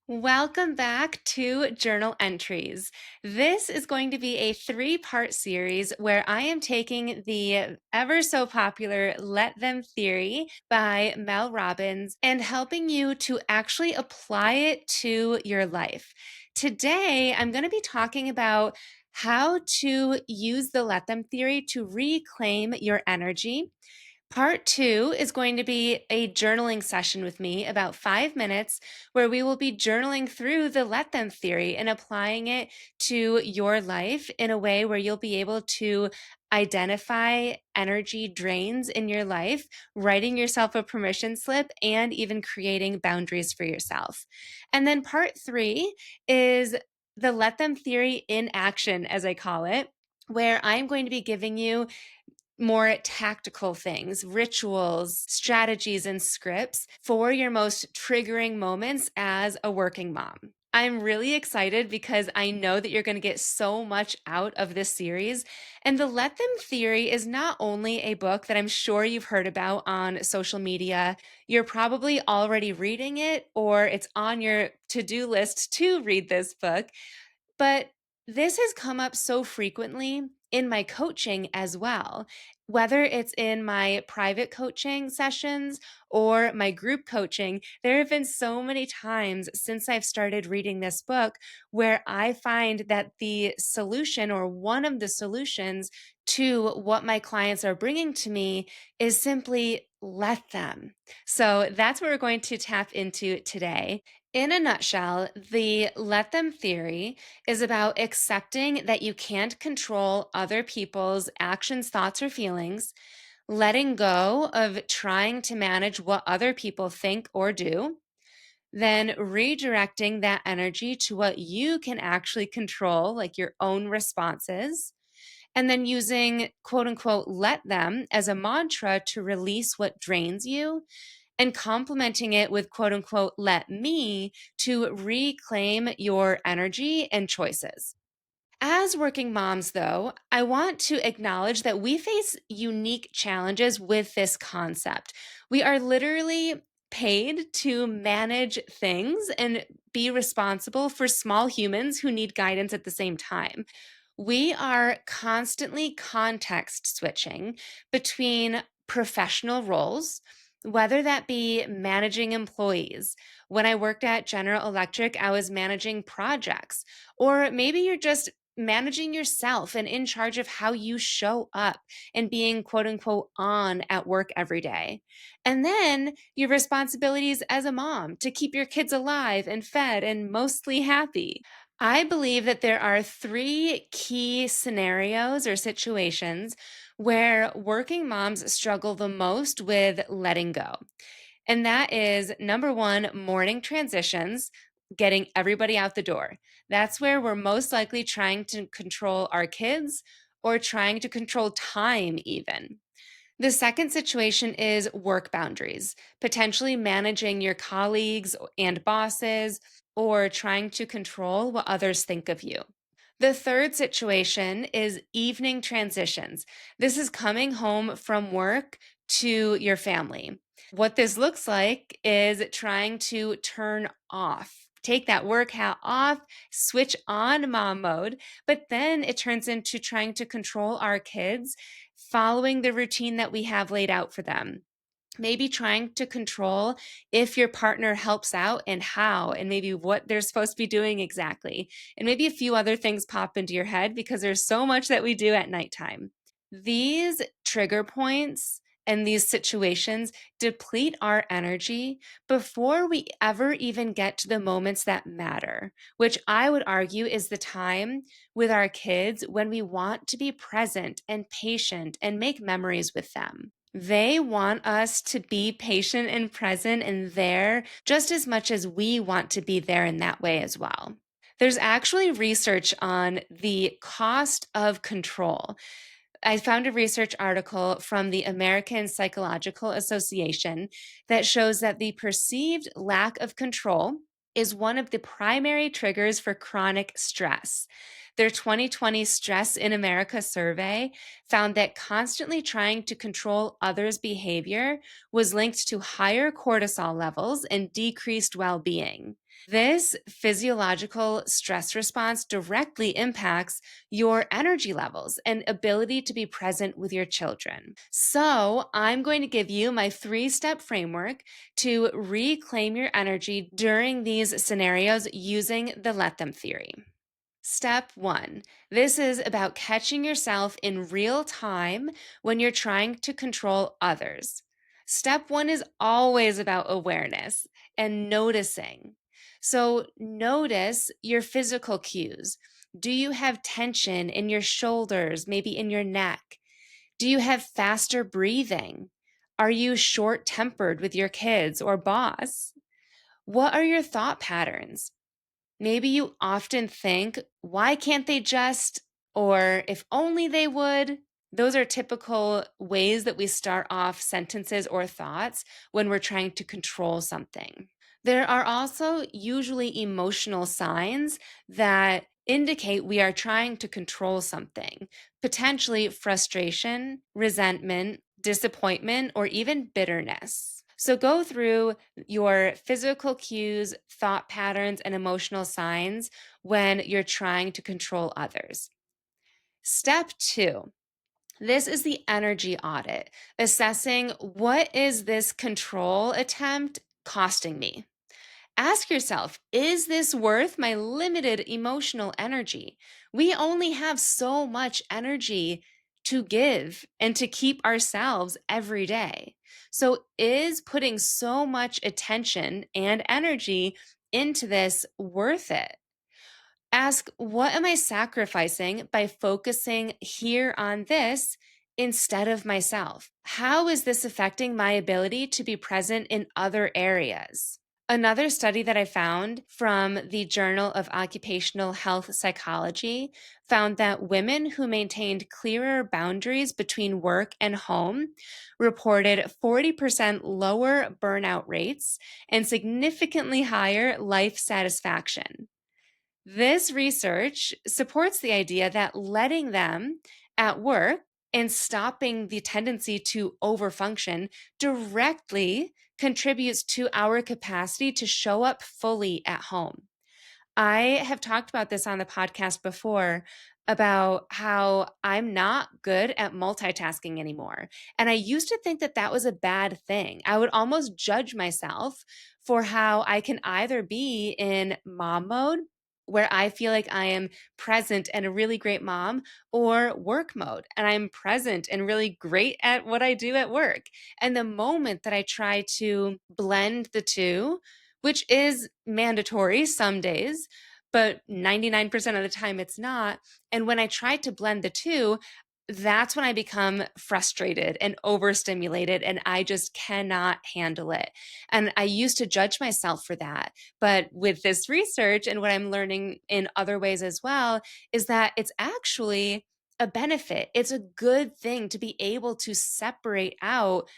Welcome back to Journal Entries. This is going to be a three-part series where I am taking the ever so popular Let Them theory by Mel Robbins and helping you to actually apply it to your life. Today, I'm going to be talking about how to use the Let Them theory to reclaim your energy. Part two is going to be a journaling session with me, about 5 minutes, where we will be journaling through the let them theory and applying it to your life in a way where you'll be able to identify energy drains in your life, writing yourself a permission slip, and even creating boundaries for yourself. And then part three is the let them theory in action, as I call it, where I'm going to be giving you more tactical things, rituals, strategies, and scripts for your most triggering moments as a working mom. I'm really excited because I know that you're going to get so much out of this series. And the Let Them Theory is not only a book that I'm sure you've heard about on social media, you're probably already reading it, or it's on your to do list to read this book. But this has come up so frequently in my coaching as well, whether it's in my private coaching sessions or my group coaching. There have been so many times since I've started reading this book where I find that the solution or one of the solutions to what my clients are bringing to me is simply let them. So that's what we're going to tap into today. In a nutshell, the let them theory is about accepting that you can't control other people's actions, thoughts, or feelings, letting go of trying to manage what other people think or do, then redirecting that energy to what you can actually control, like your own responses, and then using quote unquote let them as a mantra to release what drains you and complementing it with quote unquote let me to reclaim your energy and choices. As working moms, though, I want to acknowledge that we face unique challenges with this concept. We are literally paid to manage things and be responsible for small humans who need guidance at the same time. We are constantly context switching between professional roles, whether that be managing employees. When I worked at General Electric, I was managing projects. Or maybe you're just managing yourself and in charge of how you show up and being quote unquote on at work every day. And then your responsibilities as a mom to keep your kids alive and fed and mostly happy. I believe that there are three key scenarios or situations where working moms struggle the most with letting go. And that is number one, morning transitions, getting everybody out the door. That's where we're most likely trying to control our kids or trying to control time, even. The second situation is work boundaries, potentially managing your colleagues and bosses or trying to control what others think of you. The third situation is evening transitions. This is coming home from work to your family. What this looks like is trying to turn off. Take that work hat off, switch on mom mode, but then it turns into trying to control our kids, following the routine that we have laid out for them. Maybe trying to control if your partner helps out and how, and maybe what they're supposed to be doing exactly. And maybe a few other things pop into your head because there's so much that we do at nighttime. These trigger points and these situations deplete our energy before we ever even get to the moments that matter, which I would argue is the time with our kids when we want to be present and patient and make memories with them. They want us to be patient and present and there just as much as we want to be there in that way as well. There's actually research on the cost of control. I found a research article from the American Psychological Association that shows that the perceived lack of control is one of the primary triggers for chronic stress. Their 2020 Stress in America survey found that constantly trying to control others' behavior was linked to higher cortisol levels and decreased well being. This physiological stress response directly impacts your energy levels and ability to be present with your children. So, I'm going to give you my 3-step framework to reclaim your energy during these scenarios using the let them theory. Step 1. This is about catching yourself in real time when you're trying to control others. Step 1 is always about awareness and noticing. So, notice your physical cues. Do you have tension in your shoulders, maybe in your neck? Do you have faster breathing? Are you short tempered with your kids or boss? What are your thought patterns? Maybe you often think, why can't they just, or if only they would. Those are typical ways that we start off sentences or thoughts when we're trying to control something. There are also usually emotional signs that indicate we are trying to control something, potentially frustration, resentment, disappointment, or even bitterness. So go through your physical cues, thought patterns, and emotional signs when you're trying to control others. Step 2. This is the energy audit, assessing what is this control attempt costing me? Ask yourself, is this worth my limited emotional energy? We only have so much energy to give and to keep ourselves every day. So, is putting so much attention and energy into this worth it? Ask, what am I sacrificing by focusing here on this instead of myself? How is this affecting my ability to be present in other areas? Another study that I found from the Journal of Occupational Health Psychology found that women who maintained clearer boundaries between work and home reported 40% lower burnout rates and significantly higher life satisfaction. This research supports the idea that letting them at work and stopping the tendency to overfunction directly contributes to our capacity to show up fully at home. I have talked about this on the podcast before about how I'm not good at multitasking anymore. And I used to think that that was a bad thing. I would almost judge myself for how I can either be in mom mode, where I feel like I am present and a really great mom, or work mode, and I'm present and really great at what I do at work. And the moment that I try to blend the two, which is mandatory some days, but 99% of the time it's not. And when I try to blend the two, that's when I become frustrated and overstimulated, and I just cannot handle it. And I used to judge myself for that. But with this research and what I'm learning in other ways as well, is that it's actually a benefit. It's a good thing to be able to separate out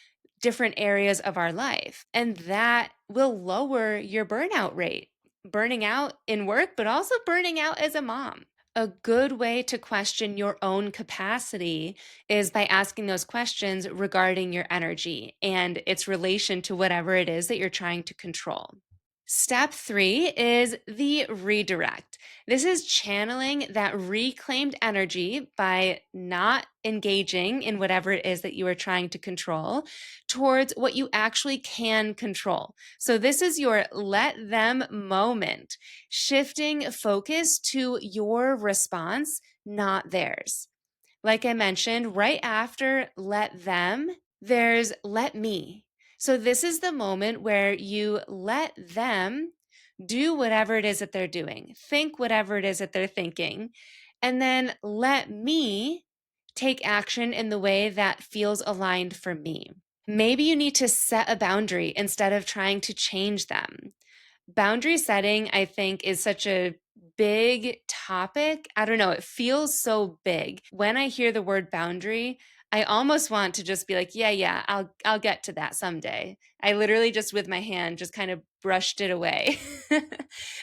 different areas of our life. And that will lower your burnout rate, burning out in work, but also burning out as a mom. A good way to question your own capacity is by asking those questions regarding your energy and its relation to whatever it is that you're trying to control. Step 3 is the redirect. This is channeling that reclaimed energy by not engaging in whatever it is that you are trying to control towards what you actually can control. So, this is your let them moment, shifting focus to your response, not theirs. Like I mentioned, right after let them, there's let me. So this is the moment where you let them do whatever it is that they're doing, think whatever it is that they're thinking, and then let me take action in the way that feels aligned for me. Maybe you need to set a boundary instead of trying to change them. Boundary setting, I think, is such a big topic. I don't know, it feels so big. When I hear the word boundary, I almost want to just be like, yeah, I'll get to that someday. I literally just with my hand just kind of brushed it away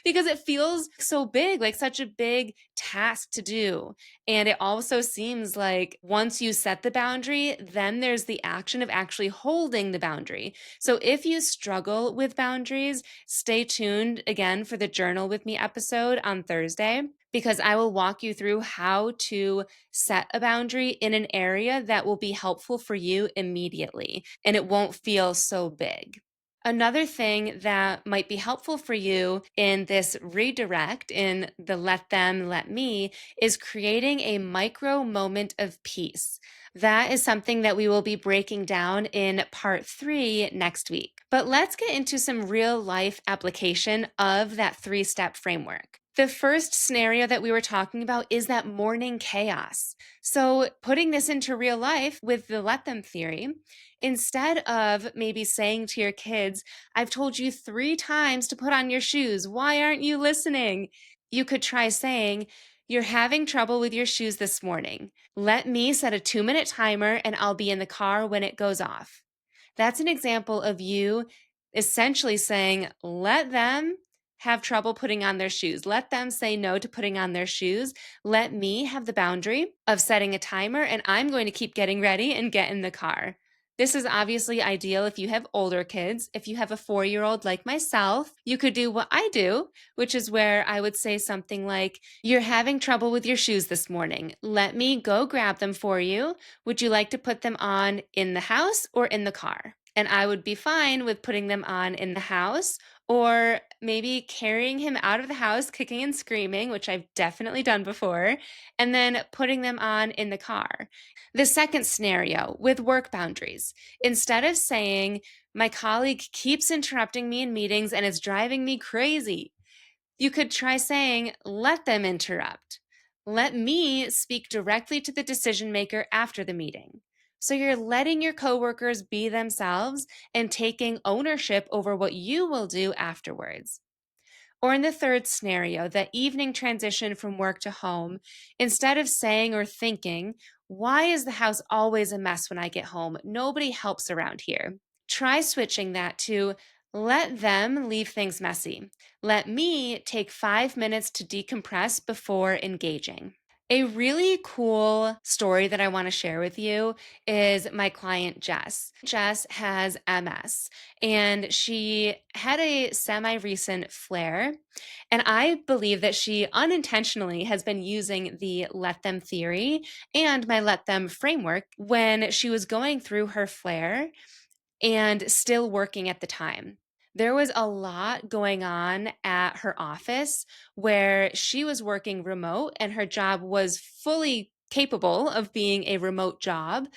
because it feels so big, like such a big task to do. And it also seems like once you set the boundary, then there's the action of actually holding the boundary. So if you struggle with boundaries, stay tuned again for the Journal with Me episode on Thursday, because I will walk you through how to set a boundary in an area that will be helpful for you immediately and it won't feel so big. Another thing that might be helpful for you in this redirect, in the let them, let me, is creating a micro moment of peace. That is something that we will be breaking down in part 3 next week. But let's get into some real life application of that 3-step framework. The first scenario that we were talking about is that morning chaos. So, putting this into real life with the let them theory, instead of maybe saying to your kids, I've told you 3 times to put on your shoes. Why aren't you listening? You could try saying, you're having trouble with your shoes this morning. Let me set a 2-minute timer and I'll be in the car when it goes off. That's an example of you essentially saying, let them have trouble putting on their shoes. Let them say no to putting on their shoes. Let me have the boundary of setting a timer, and I'm going to keep getting ready and get in the car. This is obviously ideal if you have older kids. If you have a 4-year-old like myself, you could do what I do, which is where I would say something like, you're having trouble with your shoes this morning. Let me go grab them for you. Would you like to put them on in the house or in the car? And I would be fine with putting them on in the house or maybe carrying him out of the house, kicking and screaming, which I've definitely done before, and then putting them on in the car. The second scenario with work boundaries, instead of saying, my colleague keeps interrupting me in meetings and it's driving me crazy, you could try saying, let them interrupt. Let me speak directly to the decision maker after the meeting. So you're letting your coworkers be themselves and taking ownership over what you will do afterwards. Or in the third scenario, the evening transition from work to home, instead of saying or thinking, why is the house always a mess when I get home? Nobody helps around here. Try switching that to let them leave things messy. Let me take 5 minutes to decompress before engaging. A really cool story that I want to share with you is my client, Jess. Jess has MS and she had a semi recent flare. And I believe that she unintentionally has been using the let them theory and my let them framework when she was going through her flare and still working at the time. There was a lot going on at her office where she was working remote and her job was fully capable of being a remote job.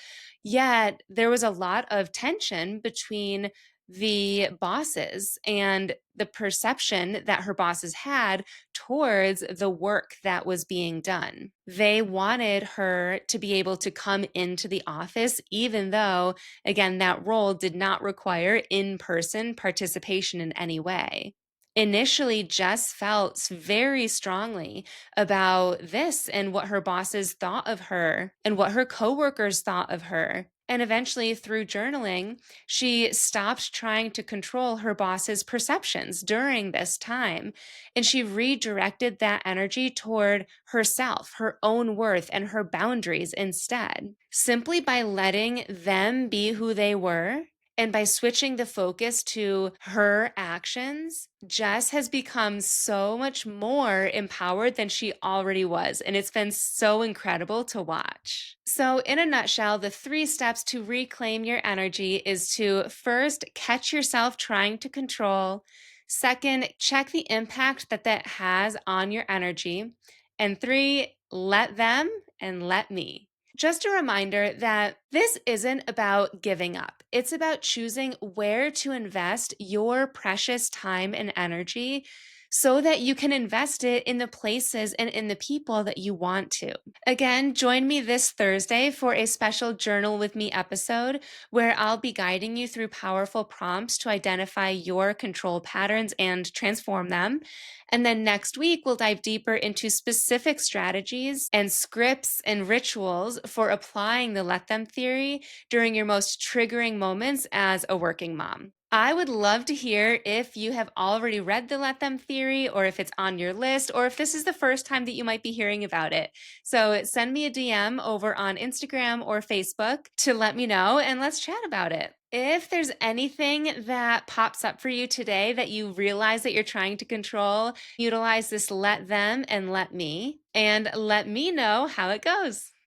Yet there was a lot of tension between the bosses and the perception that her bosses had towards the work that was being done. They wanted her to be able to come into the office, even though, again, that role did not require in person participation in any way. Initially, Jess felt very strongly about this and what her bosses thought of her and what her coworkers thought of her. And eventually, through journaling, she stopped trying to control her boss's perceptions during this time. And she redirected that energy toward herself, her own worth, and her boundaries instead. Simply by letting them be who they were and by switching the focus to her actions, Jess has become so much more empowered than she already was. And it's been so incredible to watch. So, in a nutshell, the 3 steps to reclaim your energy is to first catch yourself trying to control. Second, check the impact that that has on your energy. And 3, let them and let me. Just a reminder that this isn't about giving up. It's about choosing where to invest your precious time and energy so that you can invest it in the places and in the people that you want to. Again, join me this Thursday for a special Journal with Me episode where I'll be guiding you through powerful prompts to identify your control patterns and transform them. And then next week, we'll dive deeper into specific strategies and scripts and rituals for applying the let them theory during your most triggering moments as a working mom. I would love to hear if you have already read the Let Them theory, or if it's on your list, or if this is the first time that you might be hearing about it. So send me a DM over on Instagram or Facebook to let me know, and let's chat about it. If there's anything that pops up for you today that you realize that you're trying to control, utilize this let them and let me know how it goes.